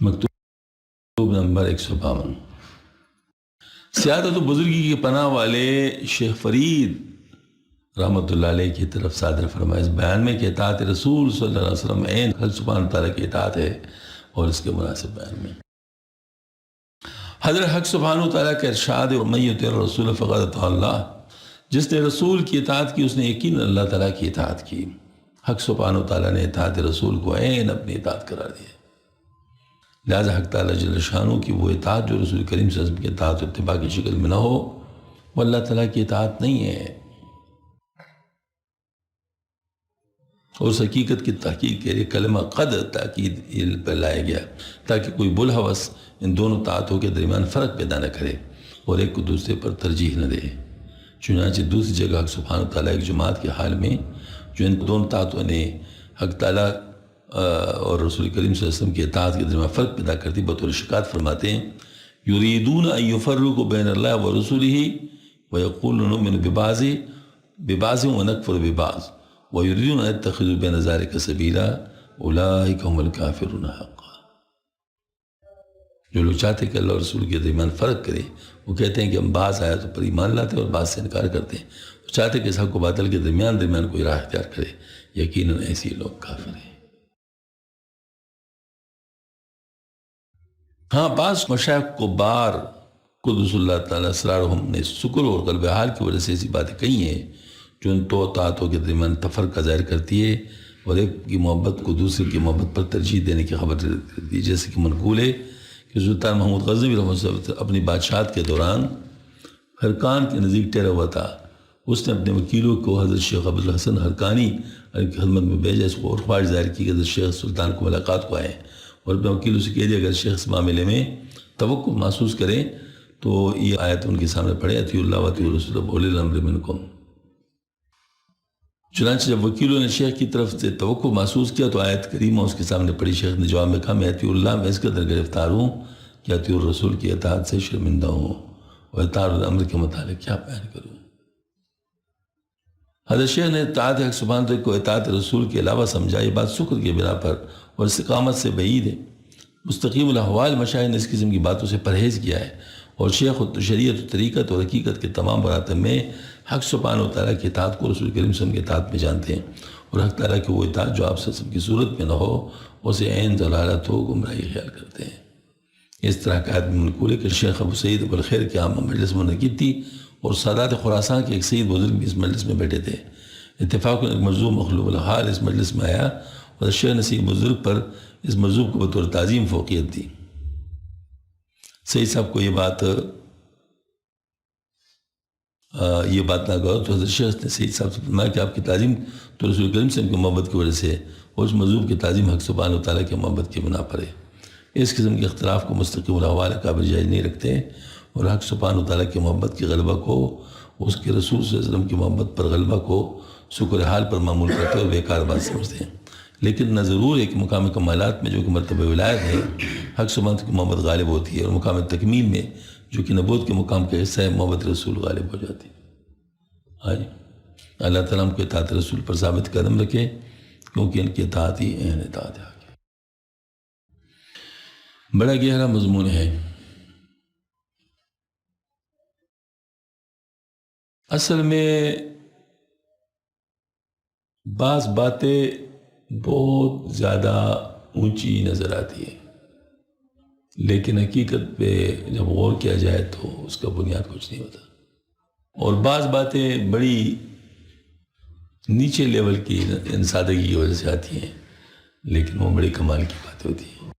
مکتوب نمبر 152۔ سیادت و بزرگی کی پناہ والے شیخ فرید رحمۃ اللہ علیہ کی طرف صادر فرمائے اس بیان میں کہ اطاعت رسول صلی اللہ علیہ وسلم عین حق سبحانہ تعالیٰ کی اطاعت ہے، اور اس کے مناسب بیان میں حضرت حق سبحانہ تعالیٰ کا ارشاد ہے وَمَن یُطِعِ الرَّسُولَ فَقَدْ اطاع اللَّهَ، جس نے رسول کی اطاعت کی اس نے یقیناً اللہ تعالیٰ کی اطاعت کی۔ حق سبحانہ تعالیٰ نے اطاعت رسول کو عین اپنی اطاعت قرار دیا، لہذا حق تعالیٰ جل شانہ کی وہ اطاعت جو رسول کریم صلی اللہ علیہ وسلم کی اطاعت و اتباع کی شکل میں نہ ہو وہ اللہ تعالیٰ کی اطاعت نہیں ہے۔ اور اس حقیقت کی تحقیق کے لیے کلمہ قد تاکید پر لایا گیا تاکہ کوئی بالحوث ان دونوں طاعتوں کے درمیان فرق پیدا نہ کرے اور ایک کو دوسرے پر ترجیح نہ دے۔ چنانچہ دوسری جگہ حق سبحانہ تعالیٰ ایک جماعت کے حال میں جو ان دونوں طاعتوں نے حق تعالیٰ اور رسول کریم صلی اللہ علیہ وسلم کی اطاعت کے درمیان فرق پیدا کرتی بطور شکایت فرماتے ہیں یریدون ان یفرقوا بین اللہ ورسولہ ویقولون نؤمن ببعض ونکفر ببعض وَيُرِيدُونَ أَن يَتَّخِذُوا بَيْنَ ذَلِكَ سَبِيلًا أُولَٰئِكَ هُمُ الْكَافِرُونَ حَقًّا۔ جو لوگ چاہتے ہیں کہ اللہ اور رسول کے درمیان فرق کرے وہ کہتے ہیں کہ ہم بعض آیاتوں پر ایمان لاتے ہیں اور بعض سے انکار کرتے ہیں، وہ چاہتے ہیں کہ اس حق و باطل کے درمیان کوئی راہ اختیار کرے، یقیناً ایسی لوگ کافر ہیں۔ ہاں بعض مشائخ کبار قدس اللہ تعالیٰ اسرارہم نے سکر اور قلب حال کی وجہ سے ایسی باتیں کہی ہیں جو ان دو طاعتوں کے درمیان تفرقہ ظاہر کرتی ہے اور ایک کی محبت کو دوسرے کی محبت پر ترجیح دینے کی خبر دیتی ہے، جیسے کہ منقول ہے کہ سلطان محمود غزنوی رحمۃ اللہ علیہ اپنی بادشاہت کے دوران ہرکان کے نزدیک ٹھہرا ہوا تھا، اس نے اپنے وکیلوں کو حضرت شیخ عبدالحسن ہرکانی کی خدمت میں بھیجا، اس کو اور خواہش ظاہر کی کہ حضرت شیخ سلطان کو ملاقات کو آئے اور اپنے وکیلوں سے کہہ دیا اگر شیخ اس معاملے میں توقع محسوس کریں تو یہ آیت ان کے سامنے پڑھے اطیعوا اللہ واطیعوا الرسول واولی الامر منکم۔ چنانچہ جب وکیلوں نے شیخ کی طرف سے توقع محسوس کیا تو آیت کریمہ اس کے سامنے پڑھی۔ شیخ نے جواب میں کہا میں اطیع اللہ میں اس قدر گرفتار ہوں کہ اطیع الرسول کی اطاعت سے شرمندہ ہوں اور اطاعت الامر کے متعلق کیا بیان کروں۔ حضرت شیخ نے اطاعت حق سبحانہ تعالیٰ کو اطاعت رسول کے علاوہ سمجھا، یہ بات شکر کے بنا پر اور استقامت سے بعید ہے۔ مستقیم الاحوال مشاہد نے اس قسم کی باتوں سے پرہیز کیا ہے اور شیخ شریعت و طریقت اور حقیقت کے تمام مراتب میں حق سبحانہ تعالیٰ کی اطاعت کو رسول کریم صلی اللہ علیہ وسلم کی اطاعت میں جانتے ہیں، اور حق تعالیٰ کی وہ اطاعت جو آپ صلی اللہ علیہ وسلم کی صورت میں نہ ہو اسے عین ضلالت ہو گمراہی خیال کرتے ہیں۔ اس طرح کا آیت منقول ہے کہ شیخ ابو سعید ابو الخیر کی عامہ مجلس منعقد تھی اور سادات خراسان کے ایک سید بزرگ بھی اس مجلس میں بیٹھے تھے۔ اتفاق ایک مجذوب مخلوق الحال اس مجلس میں آیا اور شیخ نے سید بزرگ پر اس مجذوب کو بطور تعظیم فوقیت دی۔ سید صاحب کو یہ بات نہ کہو تو حضرت شیخ نے سید صاحب سے فرمایا کہ آپ کی تعظیم تو رسول کریم صلی اللہ علیہ وسلم کی محبت کی وجہ سے اور اس مجذوب کی تعظیم حق سبحانہ تعالیٰ کی محبت کی بنا پر ہے۔ اس قسم کے اختلاف کو مستقیم الاحوال قابل جائز نہیں رکھتے اور حق سبحانہ تعالیٰ کی محبت کی غلبہ کو اس کے رسول صلی اللہ علیہ وسلم کی محبت پر غلبہ کو شکر حال پر معمول کرتے اور بیکار بات سمجھتے ہیں۔ لیکن نہ ضرور ہے کہ مقام کمالات میں جو کہ مرتبہ ولایت ہے حق سبحانہ کی محبت غالب ہوتی ہے، اور مقام تکمیل میں جو کہ نبوت کے مقام کا حصہ ہے محبت رسول غالب ہو جاتی ہے۔ اللہ تعالیٰ ہم کو اطاعت رسول پر ثابت قدم رکھے کیونکہ ان کی اطاعت ہی عین اطاعت ہے۔ بڑا گہرا مضمون ہے۔ اصل میں بعض باتیں بہت زیادہ اونچی نظر آتی ہیں لیکن حقیقت پہ جب غور کیا جائے تو اس کا بنیاد کچھ نہیں ہوتا، اور بعض باتیں بڑی نیچے لیول کی سادگی کی وجہ سے آتی ہیں لیکن وہ بڑی کمال کی باتیں ہوتی ہیں۔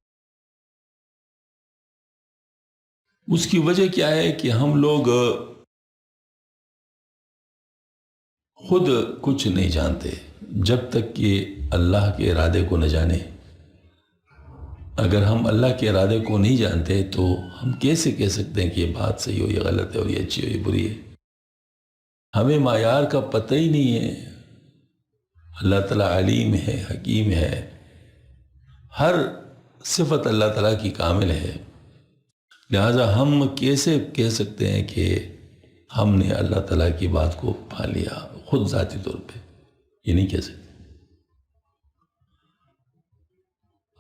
اس کی وجہ کیا ہے کہ ہم لوگ خود کچھ نہیں جانتے جب تک کہ اللہ کے ارادے کو نہ جانیں۔ اگر ہم اللہ کے ارادے کو نہیں جانتے تو ہم کیسے کہہ سکتے ہیں کہ یہ بات صحیح ہو، یہ غلط ہے، اور یہ اچھی ہو، یہ بری ہے؟ ہمیں معیار کا پتہ ہی نہیں ہے۔ اللہ تعالیٰ علیم ہے، حکیم ہے، ہر صفت اللہ تعالیٰ کی کامل ہے، لہٰذا ہم کیسے کہہ سکتے ہیں کہ ہم نے اللہ تعالیٰ کی بات کو پا لیا خود ذاتی طور پہ؟ یہ نہیں کہہ سکتے۔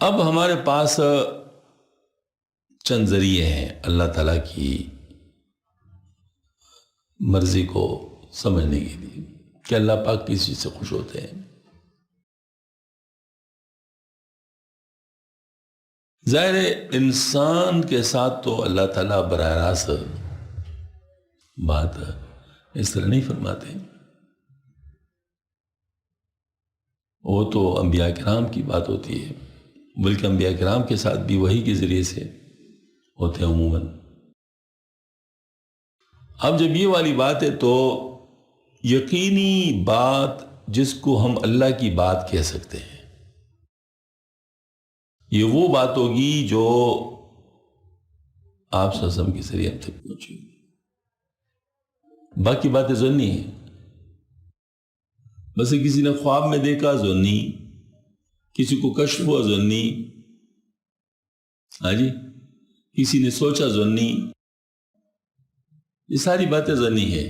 اب ہمارے پاس چند ذریعے ہیں اللہ تعالیٰ کی مرضی کو سمجھنے کے لیے کہ اللہ پاک کس چیز سے خوش ہوتے ہیں۔ ظاہر ہے انسان کے ساتھ تو اللہ تعالیٰ براہ راست بات اس طرح نہیں فرماتے، وہ تو انبیاء کرام کی بات ہوتی ہے، بلکہ انبیاء کرام کے ساتھ بھی وحی کے ذریعے سے ہوتے ہیں عموماً۔ اب جب یہ والی بات ہے تو یقینی بات جس کو ہم اللہ کی بات کہہ سکتے ہیں، یہ وہ بات ہوگی جو آپ صلی اللہ علیہ وسلم کے ذریعے ہم تک پہنچی ہوگی۔ باقی باتیں ظنی ہیں، بس کسی نے خواب میں دیکھا ظنی، کسی کو کشف ہوا ظنی، ہاں جی، کسی نے سوچا ظنی، یہ ساری باتیں ظنی ہے۔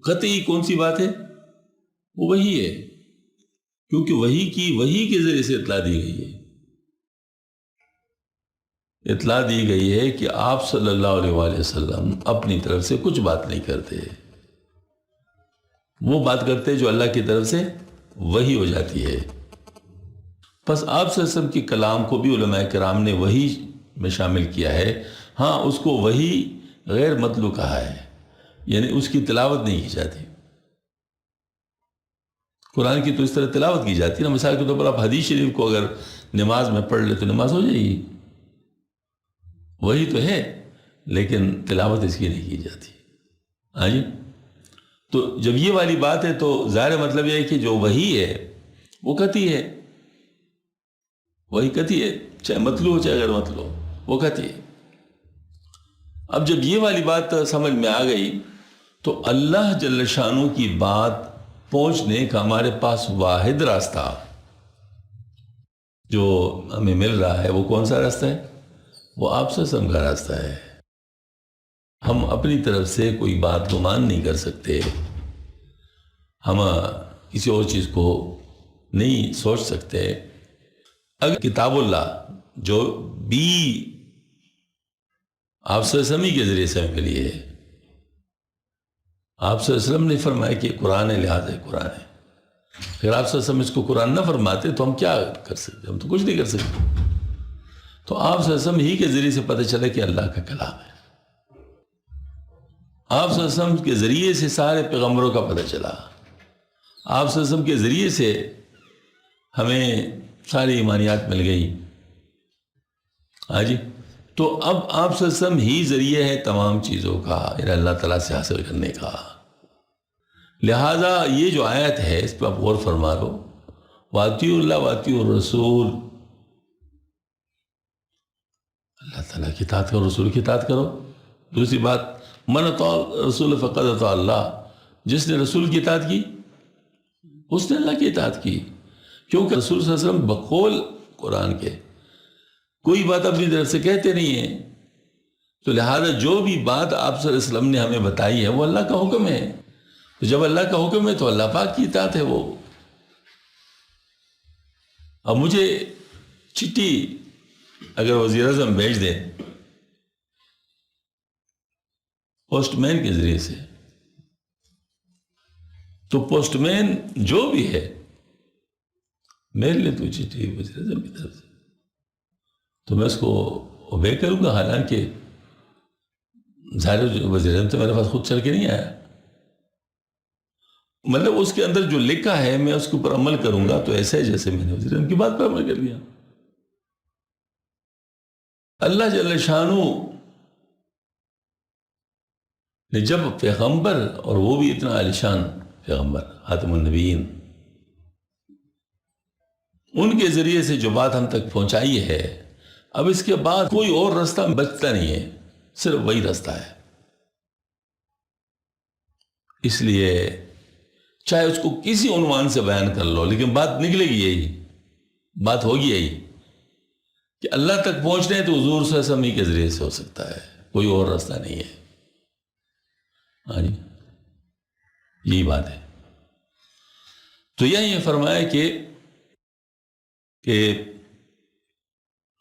قطعی کون سی بات ہے؟ وہ وہی ہے، کیونکہ وہی کے ذریعے سے اطلاع دی گئی ہے۔ اطلاع دی گئی ہے کہ آپ صلی اللہ علیہ وآلہ وسلم اپنی طرف سے کچھ بات نہیں کرتے، وہ بات کرتے جو اللہ کی طرف سے وحی ہو جاتی ہے۔ پس آپ صلی اللہ علیہ وسلم کے کلام کو بھی علماء کرام نے وحی میں شامل کیا ہے۔ ہاں، اس کو وحی غیر متلو کہا ہے، یعنی اس کی تلاوت نہیں کی جاتی۔ قرآن کی تو اس طرح تلاوت کی جاتی ہے نا، مثال کے طور پر آپ حدیث شریف کو اگر نماز میں پڑھ لے تو نماز ہو جائے گی، وہی تو ہے، لیکن تلاوت اس کی نہیں کی جاتی۔ ہاں جی، تو جب یہ والی بات ہے تو ظاہر مطلب یہ ہے کہ جو وحی ہے وہ قطعی ہے، وہی قطعی ہے، چاہے مطلوع ہو چاہے غیر مطلوع ہو، وہ قطعی ہے۔ اب جب یہ والی بات سمجھ میں آ گئی تو اللہ جل شانہ کی بات پہنچنے کا ہمارے پاس واحد راستہ جو ہمیں مل رہا ہے وہ کون سا راستہ ہے؟ وہ آپ صلی اللہ علیہ وسلم کا راستہ ہے۔ ہم اپنی طرف سے کوئی بات گمان نہیں کر سکتے، ہم کسی اور چیز کو نہیں سوچ سکتے۔ اگر کتاب اللہ جو بھی آپ صلی اللہ علیہ وسلم کے ذریعے سے ہمیں ملی ہے، آپ صلی اللہ علیہ وسلم نے فرمایا کہ قرآن ہے لہٰذا قرآن ہے، اگر آپ صلی اللہ علیہ وسلم اس کو قرآن نہ فرماتے تو ہم کیا کر سکتے؟ ہم تو کچھ نہیں کر سکتے۔ تو آپ صلی اللہ علیہ وسلم ہی کے ذریعے سے پتہ چلا کہ اللہ کا کلام ہے، آپ صلی اللہ علیہ وسلم کے ذریعے سے سارے پیغمبروں کا پتہ چلا، آپ صلی اللہ علیہ وسلم کے ذریعے سے ہمیں ساری ایمانیات مل گئی۔ ہاں جی، تو اب آپ صلی اللہ علیہ وسلم ہی ذریعے ہے تمام چیزوں کا، یعنی اللہ تعالیٰ سے حاصل کرنے کا۔ لہٰذا یہ جو آیت ہے اس پہ آپ غور فرما لو، وَأَطِیعُوا اللَّهَ وَأَطِیعُوا الرَّسُولَ، اللہ تعالیٰ کی اطاعت کرو، رسول کی اطاعت کرو۔ دوسری بات، من اطاع الرسول فقد اطاع اللہ، جس نے رسول کی اطاعت کی اس نے اللہ کی اطاعت کی، کیونکہ رسول صلی اللہ علیہ وسلم بقول قرآن کے کوئی بات اپنی طرف سے کہتے نہیں ہیں، تو لہذا جو بھی بات آپ صلی اللہ علیہ وسلم نے ہمیں بتائی ہے وہ اللہ کا حکم ہے، تو جب اللہ کا حکم ہے تو اللہ پاک کی اطاعت ہے وہ۔ اب مجھے چٹھی اگر وزیر اعظم بھیج دیں پوسٹ مین کے ذریعے سے، تو پوسٹ مین جو بھی ہے میل لے تو چٹھی وزیر اعظم کی طرف سے، تو میں اس کو اوبے کروں گا، حالانکہ ظاہر وزیر اعظم تو میرے پاس خود چل کے نہیں آیا، مطلب اس کے اندر جو لکھا ہے میں اس کے اوپر عمل کروں گا تو ایسا ہے جیسے میں نے وزیر اعظم کی بات پر عمل کر لیا۔ اللہ جل شانہ نے جب پیغمبر، اور وہ بھی اتنا عالیشان پیغمبر خاتم النبیین، ان کے ذریعے سے جو بات ہم تک پہنچائی ہے، اب اس کے بعد کوئی اور راستہ بچتا نہیں ہے، صرف وہی راستہ ہے۔ اس لیے چاہے اس کو کسی عنوان سے بیان کر لو، لیکن بات نکلے گی یہی، بات ہوگی یہی کہ اللہ تک پہنچنے تو حضور صلی اللہ علیہ وسلم کے ذریعے سے ہو سکتا ہے، کوئی اور راستہ نہیں ہے۔ ہاں جی، یہی بات ہے۔ تو یہی فرمایا کہ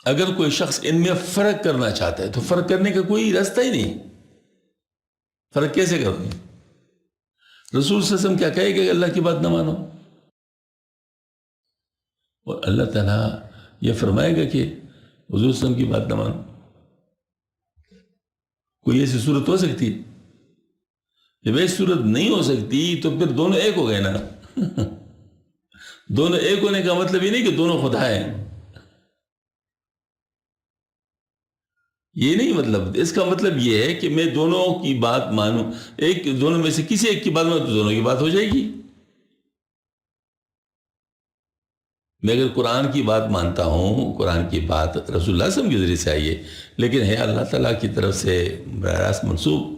اگر کوئی شخص ان میں فرق کرنا چاہتا ہے تو فرق کرنے کا کوئی راستہ ہی نہیں. فرق کیسے کرو گے؟ رسول صلی اللہ علیہ وسلم کیا کہے گا کہ اللہ کی بات نہ مانو، اور اللہ تعالیٰ یہ فرمائے گا کہ حضور صلی اللہ علیہ وسلم کی بات نہ مانو. کوئی ایسی صورت ہو سکتی؟ جب ایسی صورت نہیں ہو سکتی تو پھر دونوں ایک ہو گئے نا. دونوں ایک ہونے کا مطلب یہ نہیں کہ دونوں خدا ہیں، یہ نہیں مطلب. اس کا مطلب یہ ہے کہ میں دونوں کی بات مانوں، دونوں میں سے کسی ایک کی بات مانوں تو دونوں کی بات ہو جائے گی. میں اگر قرآن کی بات مانتا ہوں، قرآن کی بات رسول اللہ صلی اللہ علیہ وسلم کے ذریعے سے آئی ہے لیکن ہے اللہ تعالیٰ کی طرف سے براہ راست منسوب،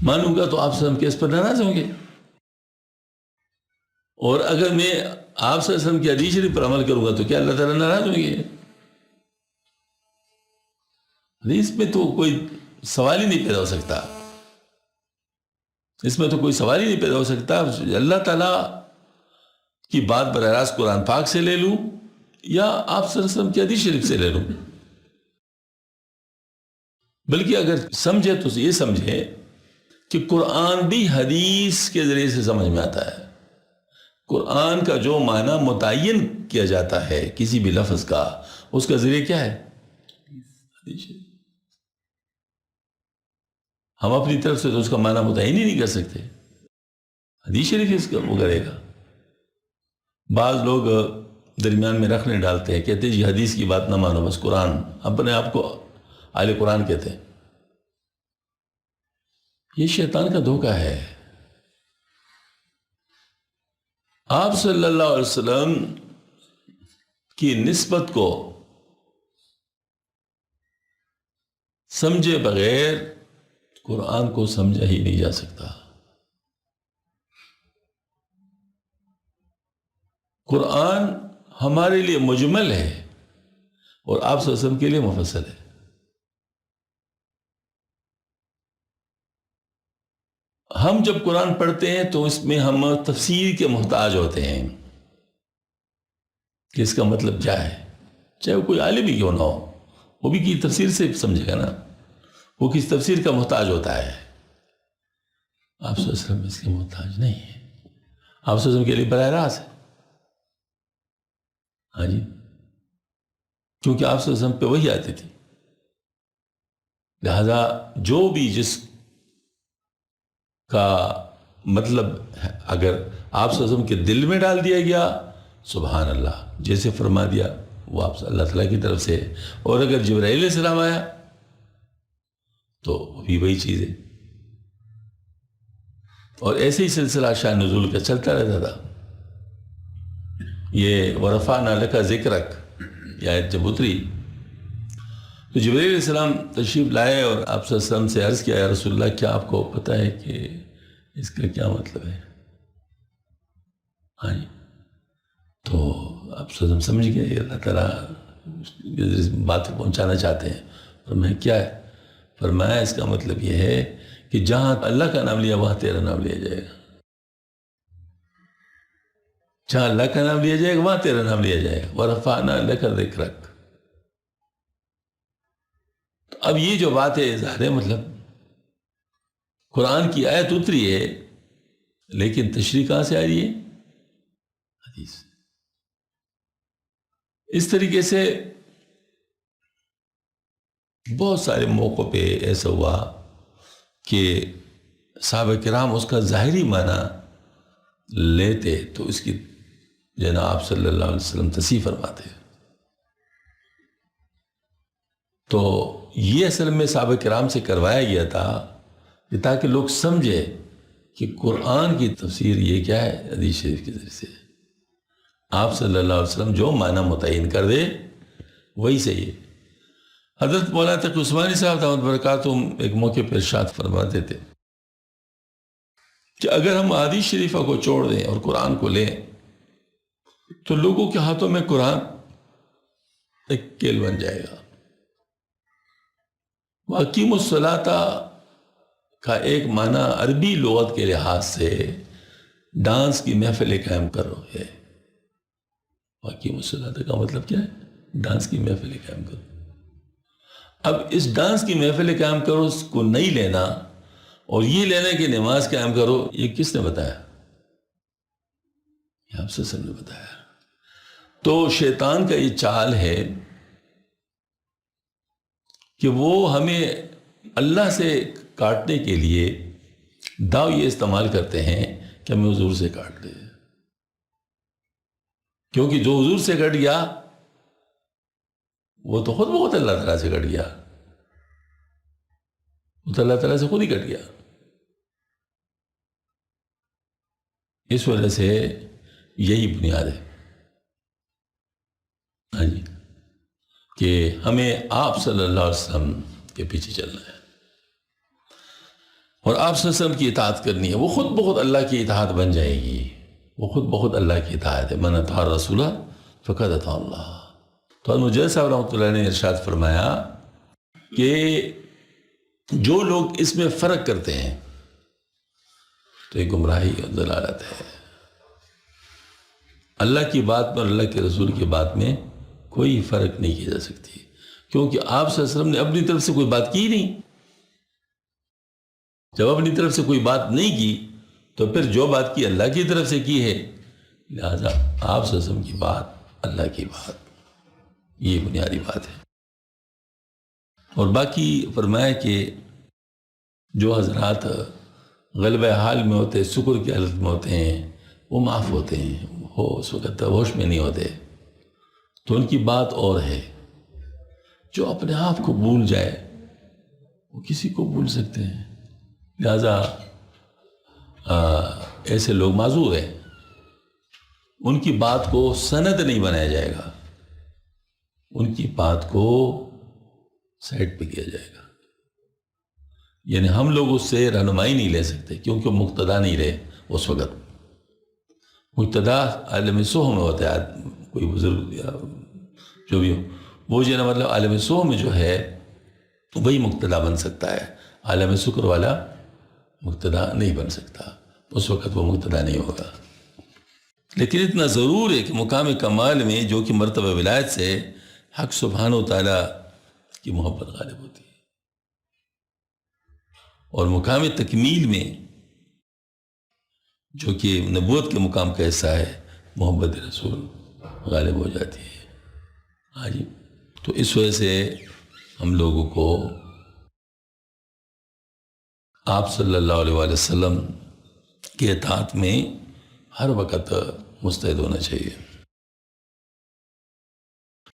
مانوں گا تو آپ صلی اللہ علیہ وسلم کے اس پر ناراض ہوں گے. اور اگر میں آپ صلی اللہ علیہ وسلم کی حدیث شریف پر عمل کروں گا تو کیا اللہ تعالیٰ ناراض ہوں گے؟ حدیث میں تو کوئی سوال ہی نہیں پیدا ہو سکتا، اس میں تو کوئی سوال ہی نہیں پیدا ہو سکتا. اللہ تعالیٰ کی بات براہ راست قرآن پاک سے لے لوں یا آپ صلی اللہ علیہ وسلم کی حدیث شریف سے لے لوں. بلکہ اگر سمجھے تو یہ سمجھے کہ قرآن بھی حدیث کے ذریعے سے سمجھ میں آتا ہے. قرآن کا جو معنی متعین کیا جاتا ہے کسی بھی لفظ کا، اس کا ذریعہ کیا ہے؟ حدیث شریف. ہم اپنی طرف سے تو اس کا معنی متعین ہی نہیں کر سکتے، حدیث شریف اس کا وہ کرے گا. بعض لوگ درمیان میں رکھنے ڈالتے ہیں، کہتے ہیں جی حدیث کی بات نہ مانو، بس قرآن. اپنے آپ کو اہل قرآن کہتے ہیں. یہ شیطان کا دھوکہ ہے. آپ صلی اللہ علیہ وسلم کی نسبت کو سمجھے بغیر قرآن کو سمجھا ہی نہیں جا سکتا. قرآن ہمارے لیے مجمل ہے اور آپ صلی اللہ علیہ وسلم کے لیے مفصل ہے. ہم جب قرآن پڑھتے ہیں تو اس میں ہم تفسیر کے محتاج ہوتے ہیں کہ اس کا مطلب کیا ہے. چاہے وہ کوئی عالم ہی کیوں نہ ہو، وہ بھی کی تفسیر سے سمجھے گا نا. وہ کس تفسیر کا محتاج ہوتا ہے. آپ صلی اللہ علیہ وسلم اس کے محتاج نہیں ہے. آپ صلی اللہ علیہ وسلم کے لیے براہ راست ہے. ہاں جی، کیونکہ آپ صلی اللہ علیہ وسلم پہ وہی آتی تھی. لہذا جو بھی جس کا مطلب اگر آپ صلی اللہ علیہ وسلم کے دل میں ڈال دیا گیا، سبحان اللہ، جیسے فرما دیا وہ آپ اللہ تعالیٰ کی طرف سے. اور اگر جبرائیل علیہ السلام آیا تو بھی وہی چیز ہے. اور ایسے ہی سلسلہ شان نزول کا چلتا رہتا تھا. یہ ورفعنا لک ذکرک یہ آیت جب اتری تو جبرائیل علیہ السلام تشریف لائے اور آپ صلی اللہ علیہ وسلم سے عرض کیا، یا رسول اللہ کیا آپ کو پتہ ہے کہ اس کا کیا مطلب ہے؟ ہاں جی. تو آپ صلی اللہ علیہ وسلم سمجھ گئے یہ اللہ تعالیٰ بات پہنچانا چاہتے ہیں. فرمایا کیا ہے؟ فرمایا اس کا مطلب یہ ہے کہ جہاں اللہ کا نام لیا وہاں تیرا نام لیا جائے گا. جہاں اللہ کا نام لیا جائے گا وہاں تیرا نام لیا جائے گا. وَرَفَعْنَا لَكَ ذِكْرَكَ. تو اب یہ جو بات ہے اظہار ہے، مطلب قرآن کی آیت اتری ہے لیکن تشریح کہاں سے آ رہی ہے؟ حدیث. اس طریقے سے بہت سارے موقع پہ ایسا ہوا کہ صحابہ کرام اس کا ظاہری معنی لیتے تو اس کی جناب صلی اللہ علیہ وسلم تصحیح فرماتے. تو یہ اصل میں صحابہ کرام سے کروایا گیا تھا کہ تاکہ لوگ سمجھے کہ قرآن کی تفسیر یہ کیا ہے، حدیث شریف کے ذریعے سے. آپ صلی اللہ علیہ وسلم جو معنی متعین کر دے وہی صحیح ہے. حضرت مولانا تقی عثمانی صاحب دامت برکاتہم ایک موقع پر ارشاد فرماتے تھے کہ اگر ہم حدیث شریفہ کو چھوڑ دیں اور قرآن کو لیں تو لوگوں کے ہاتھوں میں قرآن ایک کھیل بن جائے گا. وَأَقِیمُوا الصَّلَاةَ کا ایک معنی عربی لغت کے لحاظ سے ڈانس کی محفلیں قائم کرو ہے. وَأَقِیمُوا الصَّلَاةَ کا مطلب کیا ہے؟ ڈانس کی محفلیں قائم کرو. اب اس ڈانس کی محفلیں قائم کرو اس کو نہیں لینا اور یہ لینا کہ نماز قائم کرو، یہ کس نے بتایا؟ یہ آپ سے سب نے بتایا. تو شیطان کا یہ چال ہے کہ وہ ہمیں اللہ سے کاٹنے کے لیے داؤ یہ استعمال کرتے ہیں کہ ہمیں حضور سے کاٹ دے، کیونکہ جو حضور سے کٹ گیا وہ تو خود بخود اللہ تعالیٰ سے کٹ گیا، وہ تو اللہ تعالیٰ سے خود ہی کٹ گیا. اس وجہ سے یہی بنیاد ہے ہاں جی کہ ہمیں آپ صلی اللہ علیہ وسلم کے پیچھے چلنا ہے اور آپ صلی اللہ علیہ وسلم کی اطاعت کرنی ہے. وہ خود بخود اللہ کی اطاعت بن جائے گی، وہ خود بخود اللہ کی اطاعت ہے. من اطاع الرسول فقد اطاع اللہ. تو مجاہد صاحب رحمۃ اللہ نے ارشاد فرمایا کہ جو لوگ اس میں فرق کرتے ہیں تو یہ گمراہی اور ضلالت ہے. اللہ کی بات میں اور اللہ کے رسول کی بات میں کوئی فرق نہیں کی جا سکتی، کیونکہ آپ صلی اللہ علیہ وسلم نے اپنی طرف سے کوئی بات کی نہیں. جب اپنی طرف سے کوئی بات نہیں کی تو پھر جو بات کی اللہ کی طرف سے کی ہے، لہذا آپ صلی اللہ علیہ وسلم کی بات اللہ کی بات، یہ بنیادی بات ہے. اور باقی فرمایا کہ جو حضرات غلبہ حال میں ہوتے، شکر کی حالت میں ہوتے ہیں، وہ معاف ہوتے ہیں، وہ اس وقت ہوش میں نہیں ہوتے، تو ان کی بات اور ہے. جو اپنے آپ کو بھول جائے وہ کسی کو بھول سکتے ہیں، لہذا ایسے لوگ معذور ہیں. ان کی بات کو سند نہیں بنایا جائے گا، ان کی بات کو سائڈ پہ کیا جائے گا. یعنی ہم لوگ اس سے رہنمائی نہیں لے سکتے کیونکہ وہ مقتدا نہیں رہے. اس وقت مقتدا عالم سوہ میں ہوتا ہے، کوئی بزرگ یا جو بھی ہو، وہ جو ہے نا مطلب عالم سوہ میں جو ہے وہی مقتدا بن سکتا ہے. عالم سکر والا مقتدا نہیں بن سکتا، اس وقت وہ مقتدا نہیں ہوگا. لیکن اتنا ضرور ہے کہ مقام کمال میں جو کہ مرتبہ ولایت سے حق سبحانہ و تعالیٰ کی محبت غالب ہوتی ہے، اور مقام تکمیل میں جو کہ نبوت کے مقام کا حصہ ہے محبت رسول غالب ہو جاتی ہے. ہاں جی. تو اس وجہ سے ہم لوگوں کو آپ صلی اللہ علیہ وآلہ وسلم کے اطاعت میں ہر وقت مستعد ہونا چاہیے.